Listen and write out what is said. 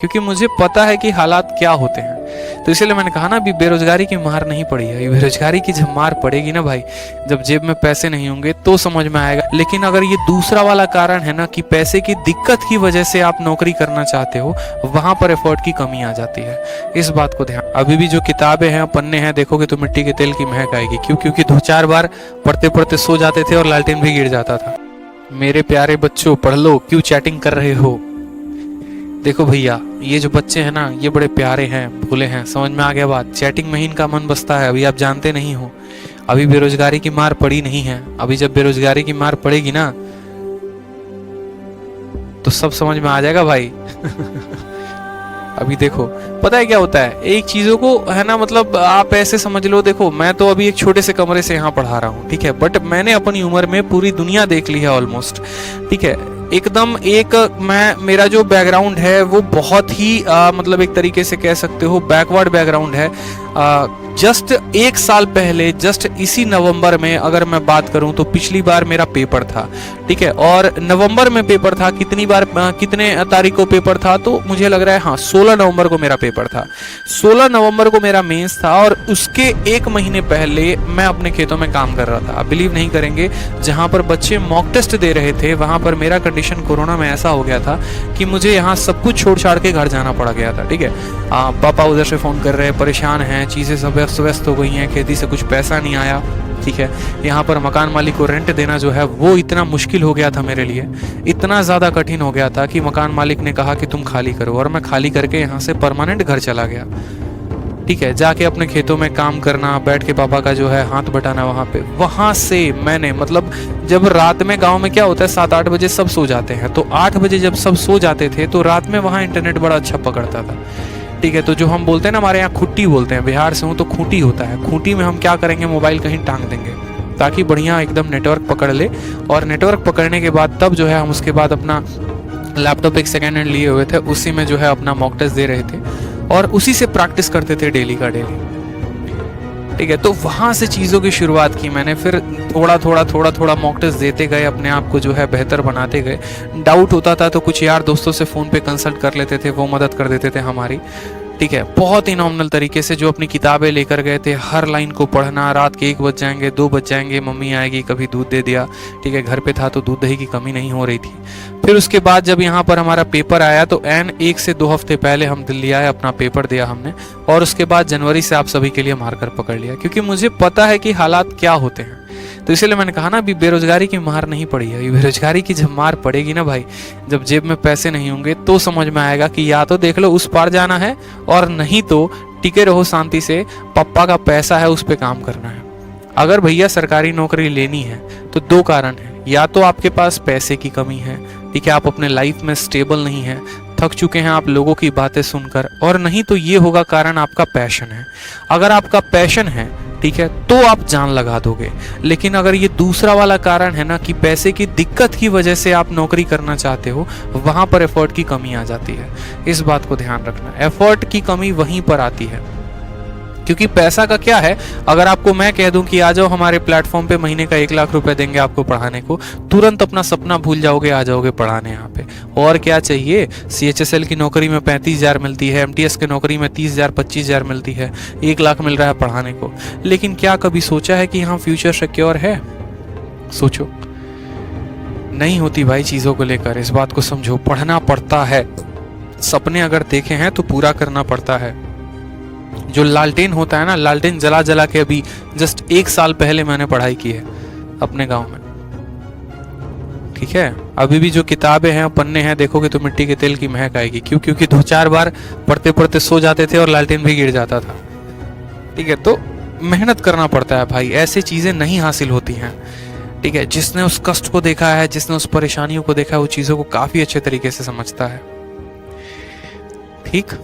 क्योंकि मुझे पता है कि हालात क्या होते हैं। तो इसलिए मैंने कहा ना, अभी बेरोजगारी की मार नहीं पड़ी है। ये बेरोजगारी की जब मार पड़ेगी ना भाई, जब जेब में पैसे नहीं होंगे तो समझ में आएगा। लेकिन अगर ये दूसरा वाला कारण है ना कि पैसे की दिक्कत की वजह से आप नौकरी करना चाहते हो, वहां पर एफर्ट की कमी आ जाती है। इस बात को ध्यान। अभी भी जो किताबें हैं, पन्ने हैं, देखोगे तो मिट्टी के तेल की महक आएगी। क्यों? क्योंकि 2-4 बार पढ़ते पढ़ते सो जाते थे और लालटेन भी गिर जाता था। मेरे प्यारे बच्चों, पढ़ लो, क्यों चैटिंग कर रहे हो? देखो भैया, ये जो बच्चे हैं ना, ये बड़े प्यारे हैं, भोले हैं। समझ में आ गया बात? चैटिंग में ही इनका मन बसता है। अभी आप जानते नहीं हो, अभी बेरोजगारी की मार पड़ी नहीं है। अभी जब बेरोजगारी की मार पड़ेगी ना, तो सब समझ में आ जाएगा भाई। अभी देखो, पता है क्या होता है, एक चीजों को है ना, मतलब आप ऐसे समझ लो। देखो, मैं तो अभी एक छोटे से कमरे से यहाँ पढ़ा रहा हूँ, ठीक है, बट मैंने अपनी उम्र में पूरी दुनिया देख ली है ऑलमोस्ट, ठीक है। एकदम एक मेरा जो बैकग्राउंड है वो बहुत ही मतलब एक तरीके से कह सकते हो बैकवर्ड बैकग्राउंड है। जस्ट 1 साल पहले, जस्ट इसी नवंबर में अगर मैं बात करूं तो पिछली बार मेरा पेपर था, ठीक है, और नवंबर में पेपर था। कितने तारीख को पेपर था? तो मुझे लग रहा है, हाँ, 16 नवंबर को मेरा पेपर था। 16 नवंबर को मेरा मेंस था और उसके 1 महीने पहले मैं अपने खेतों में काम कर रहा था। आप बिलीव नहीं करेंगे, जहां पर बच्चे मॉक टेस्ट दे रहे थे, वहां पर मेरा कंडीशन कोरोना में ऐसा हो गया था कि मुझे यहाँ सब कुछ छोड़ छाड़ के घर जाना पड़ गया था, ठीक है। पापा उधर से फोन कर रहे हैं, परेशान हैं, चीजें सब व्यस्त हो गई हैं, खेती से कुछ पैसा नहीं आया, ठीक है। यहाँ पर मकान मालिक को रेंट देना जो है वो इतना मुश्किल हो गया था मेरे लिए, इतना ज़्यादा कठिन हो गया था कि मकान मालिक ने कहा कि तुम खाली करो, और मैं खाली करके यहाँ से परमानेंट घर चला गया, ठीक है। जाके अपने खेतों में काम करना, बैठ के पापा का जो है हाथ बटाना वहाँ से मैंने, मतलब जब रात में गाँव में क्या होता है, 7-8 बजे सब सो जाते हैं, तो 8 बजे जब सब सो जाते थे तो रात में वहाँ इंटरनेट बड़ा अच्छा पकड़ता था, ठीक है। तो जो हम बोलते हैं ना, हमारे यहाँ खुट्टी बोलते हैं, बिहार से हूँ तो खूंटी होता है। खूंटी में हम क्या करेंगे, मोबाइल कहीं टांग देंगे ताकि बढ़िया एकदम नेटवर्क पकड़ ले, और नेटवर्क पकड़ने के बाद तब जो है हम उसके बाद अपना लैपटॉप एक सेकेंड हैंड लिए हुए थे, उसी में जो है अपना मॉक टेस्ट दे रहे थे और उसी से प्रैक्टिस करते थे डेली का डेली, ठीक है। तो वहां से चीज़ों की शुरुआत की मैंने, फिर थोड़ा मॉक टेस्ट देते गए, अपने आप को जो है बेहतर बनाते गए। डाउट होता था तो कुछ यार दोस्तों से फ़ोन पे कंसल्ट कर लेते थे, वो मदद कर देते थे हमारी, ठीक है। बहुत ही नॉमिनल तरीके से जो अपनी किताबें लेकर गए थे, हर लाइन को पढ़ना, रात के 1 बज जाएंगे, 2 बज जाएंगे, मम्मी आएगी, कभी दूध दे दिया, ठीक है। घर पे था तो दूध दही की कमी नहीं हो रही थी। फिर उसके बाद जब यहाँ पर हमारा पेपर आया तो 1 से 2 हफ्ते पहले हम दिल्ली आए, अपना पेपर दिया हमने, और उसके बाद जनवरी से आप सभी के लिए मार्कर पकड़ लिया, क्योंकि मुझे पता है कि हालात क्या होते हैं। तो इसलिए मैंने कहा ना, अभी बेरोजगारी की मार नहीं पड़ी है। ये बेरोजगारी की जब मार पड़ेगी ना भाई, जब जेब में पैसे नहीं होंगे तो समझ में आएगा कि या तो देख लो उस पार जाना है, और नहीं तो टिके रहो शांति से, पप्पा का पैसा है उस पर काम करना है। अगर भैया सरकारी नौकरी लेनी है तो 2 कारण है, या तो आपके पास पैसे की कमी है, ठीक है, आप अपने लाइफ में स्टेबल नहीं है, थक चुके हैं आप लोगों की बातें सुनकर, और नहीं तो ये होगा कारण आपका पैशन है। अगर आपका पैशन है, ठीक है, तो आप जान लगा दोगे। लेकिन अगर ये दूसरा वाला कारण है ना कि पैसे की दिक्कत की वजह से आप नौकरी करना चाहते हो, वहां पर एफर्ट की कमी आ जाती है। इस बात को ध्यान रखना, एफर्ट की कमी वहीं पर आती है। क्योंकि पैसा का क्या है, अगर आपको मैं कह दूं कि आ जाओ हमारे प्लेटफॉर्म पे, महीने का 1 लाख रुपए देंगे आपको पढ़ाने को, तुरंत अपना सपना भूल जाओगे, आ जाओगे पढ़ाने यहाँ पे। और क्या चाहिए? CHSL की नौकरी में 35,000 मिलती है, MTS की नौकरी में 30,000 25,000 मिलती है, 1 लाख मिल रहा है पढ़ाने को। लेकिन क्या कभी सोचा है कि यहाँ फ्यूचर सिक्योर है? सोचो, नहीं होती भाई चीज़ों को लेकर। इस बात को समझो, पढ़ना पड़ता है, सपने अगर देखे हैं तो पूरा करना पड़ता है। जो लालटेन होता है ना, लालटेन जला जला के अभी जस्ट 1 साल पहले मैंने पढ़ाई की है अपने गांव में, ठीक है। अभी भी जो किताबें हैं, पन्ने हैं, देखोगे तो मिट्टी के तेल की महक आएगी। क्यों? क्योंकि 2-4 बार पढ़ते पढ़ते सो जाते थे और लालटेन भी गिर जाता था, ठीक है। तो मेहनत करना पड़ता है भाई, ऐसी चीजें नहीं हासिल होती हैं, ठीक है। जिसने उस कष्ट को देखा है, जिसने उस परेशानियों को देखा है, वो चीजों को काफी अच्छे तरीके से समझता है, ठीक।